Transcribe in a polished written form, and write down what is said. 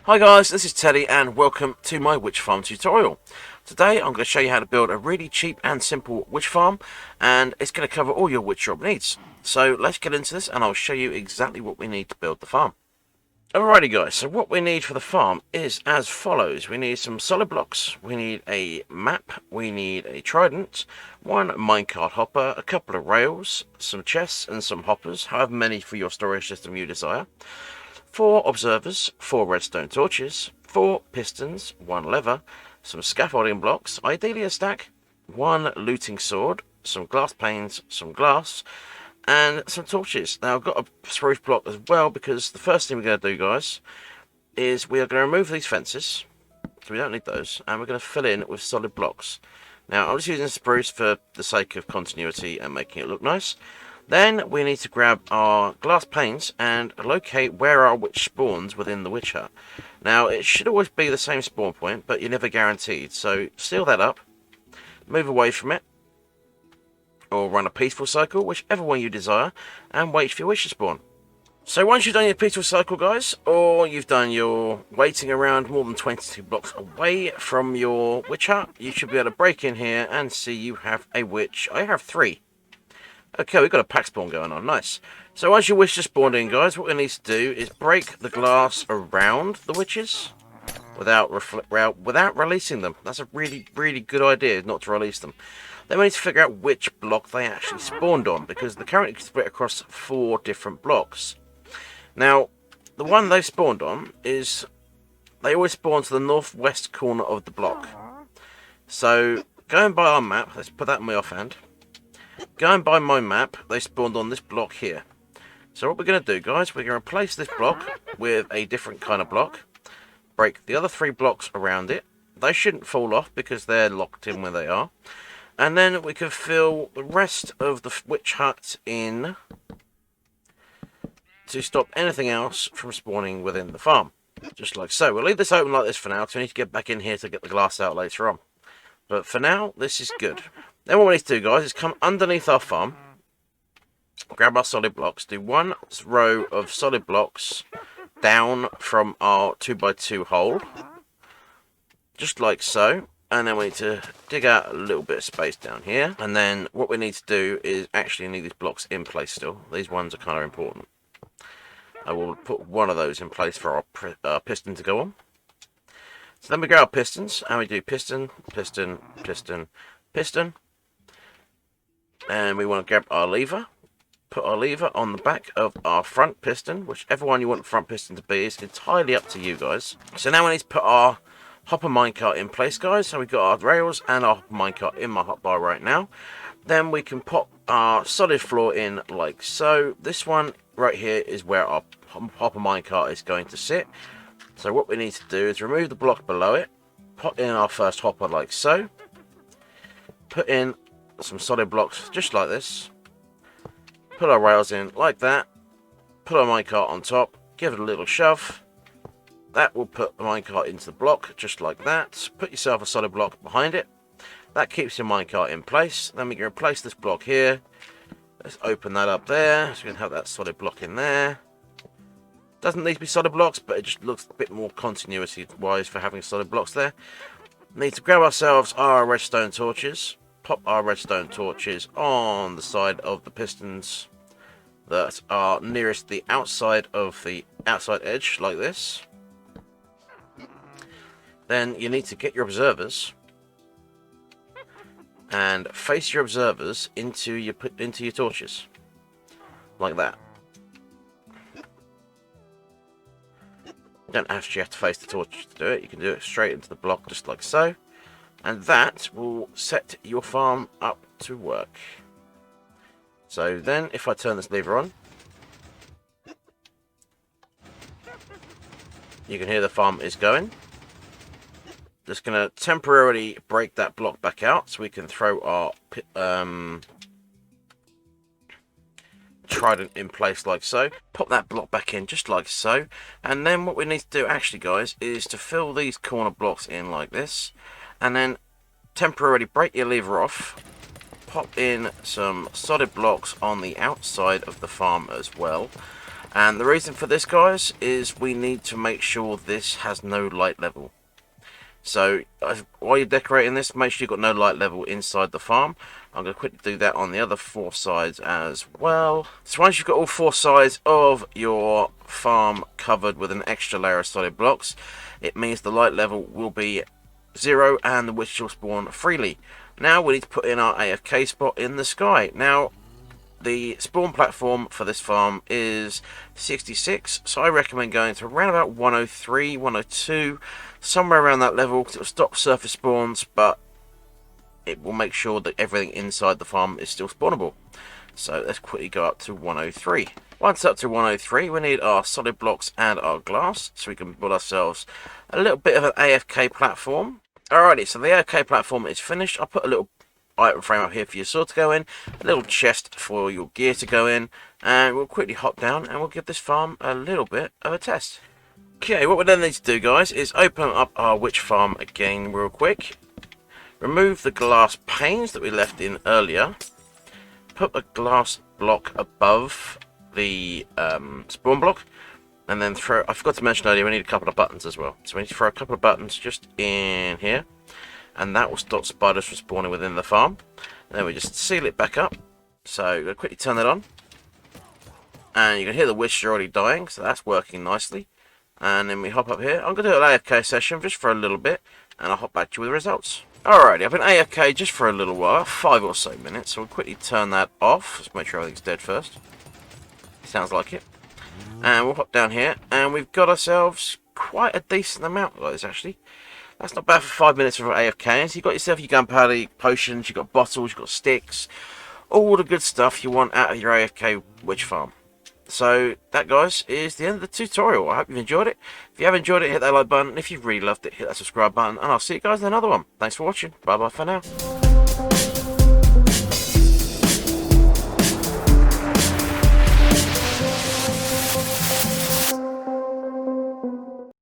Hi guys, this is Teddy and welcome to my witch farm tutorial. Today I'm going to show you how to build a really cheap and simple witch farm, and it's going to cover all your witch shop needs. So let's get into this and I'll show you exactly what we need to build the farm. Alrighty guys, so what we need for the farm is as follows. We need some solid blocks, we need a map, we need a trident, one minecart hopper, a couple of rails, some chests and some hoppers, however many for your storage system you desire. 4 observers, 4 redstone torches, 4 pistons, 1 lever, some scaffolding blocks, ideally a stack, 1 looting sword, some glass panes, some glass, and some torches. Now I've got a spruce block as well, because the first thing we're going to do, guys, is we are going to remove these fences, so we don't need those, and we're going to fill in with solid blocks. Now I'm just using spruce for the sake of continuity and making it look nice. Then we need to grab our glass panes and locate where our witch spawns within the witch hut. Now it should always be the same spawn point, but you're never guaranteed, so seal that up, move away from it, or run a peaceful cycle, whichever one you desire, and wait for your witch to spawn. So once you've done your peaceful cycle, guys, or you've done your waiting around more than 22 blocks away from your witch hut, you should be able to break in here and see you have a witch. I have 3. Okay, we've got a pack spawn going on, nice. So as your witch just spawned in, guys, what we need to do is break the glass around the witches without releasing them. That's a really, really good idea, not to release them. Then we need to figure out which block they actually spawned on, because they're currently split across 4 different blocks. Now, the one they spawned on is, they always spawn to the northwest corner of the block. So, going by our map, let's put that in my offhand. Going by my map, they spawned on this block here. So what we're going to do, guys, we're going to replace this block with a different kind of block. Break the other 3 blocks around it. They shouldn't fall off because they're locked in where they are. And then we can fill the rest of the witch hut in to stop anything else from spawning within the farm. Just like so. We'll leave this open like this for now, because we need to get back in here to get the glass out later on. But for now, this is good. Then what we need to do, guys, is come underneath our farm, grab our solid blocks, do 1 row of solid blocks down from our 2x2 hole, just like so. And then we need to dig out a little bit of space down here. And then what we need to do is actually need these blocks in place still. These ones are kind of important. I will put 1 of those in place for our piston to go on. So then we grab our pistons, and we do piston, piston, piston, piston. And we want to grab our lever, put our lever on the back of our front piston. Whichever one you want the front piston to be is entirely up to you, guys. So now we need to put our hopper minecart in place, guys. So we've got our rails and our hopper minecart in my hotbar right now. Then we can pop our solid floor in like so. This one right here is where our hopper minecart is going to sit. So what we need to do is remove the block below it, put in our first hopper like so, put in some solid blocks just like this, put our rails in like that, put our minecart on top, give it a little shove. That will put the minecart into the block just like that. Put yourself a solid block behind it. That keeps your minecart in place. Then we can replace this block here. Let's open that up there, so we can have that solid block in there. Doesn't need to be solid blocks, but it just looks a bit more continuity wise for having solid blocks there. Need to grab ourselves our redstone torches. Pop our redstone torches on the side of the pistons that are nearest the outside of the outside edge, like this. Then you need to get your observers and face your observers into your torches, like that. You don't actually have to face the torches to do it. You can do it straight into the block, just like so. And that will set your farm up to work. So then, if I turn this lever on, you can hear the farm is going. Just going to temporarily break that block back out so we can throw our trident in place like so. Pop that block back in just like so. And then what we need to do actually, guys, is to fill these corner blocks in like this. And then temporarily break your lever off, pop in some solid blocks on the outside of the farm as well, And the reason for this, guys, is we need to make sure this has no light level. So while you're decorating this, make sure you've got no light level inside the farm. I'm going to quickly do that on the other 4 sides as well. So once you've got all 4 sides of your farm covered with an extra layer of solid blocks, it means the light level will be 0 and the witch will spawn freely. Now we need to put in our AFK spot in the sky. Now the spawn platform for this farm is 66, so I recommend going to around about 103, 102, somewhere around that level, because it will stop surface spawns, but it will make sure that everything inside the farm is still spawnable. So let's quickly go up to 103. Once up to 103, we need our solid blocks and our glass, so we can build ourselves a little bit of an AFK platform. Alrighty, so the AFK platform is finished. I'll put a little item frame up here for your sword to go in, a little chest for your gear to go in, and we'll quickly hop down and we'll give this farm a little bit of a test. Okay, what we then need to do, guys, is open up our witch farm again real quick, remove the glass panes that we left in earlier, put a glass block above the spawn block, and then throw, I forgot to mention earlier, we need a couple of buttons as well, so we need to throw a couple of buttons just in here, and that will stop spiders from spawning within the farm. And then we just seal it back up. So we're going to quickly turn that on, and you can hear the witch already dying, so that's working nicely. And then we hop up here. I'm going to do an AFK session just for a little bit, and I'll hop back to you with the results. Alrighty, I've been AFK just for a little while, 5 or so minutes, so we'll quickly turn that off. Let's make sure everything's dead first. Sounds like it. And we'll hop down here, and we've got ourselves quite a decent amount, guys, actually. That's not bad for 5 minutes of AFK. So you've got yourself your gunpowder potions, you've got bottles, you've got sticks, all the good stuff you want out of your AFK witch farm. So that, guys, is the end of the tutorial. I hope you've enjoyed it. If you have enjoyed it, hit that like button. If you've really loved it, hit that subscribe button, and I'll see you guys in another one. Thanks for watching. Bye bye for now.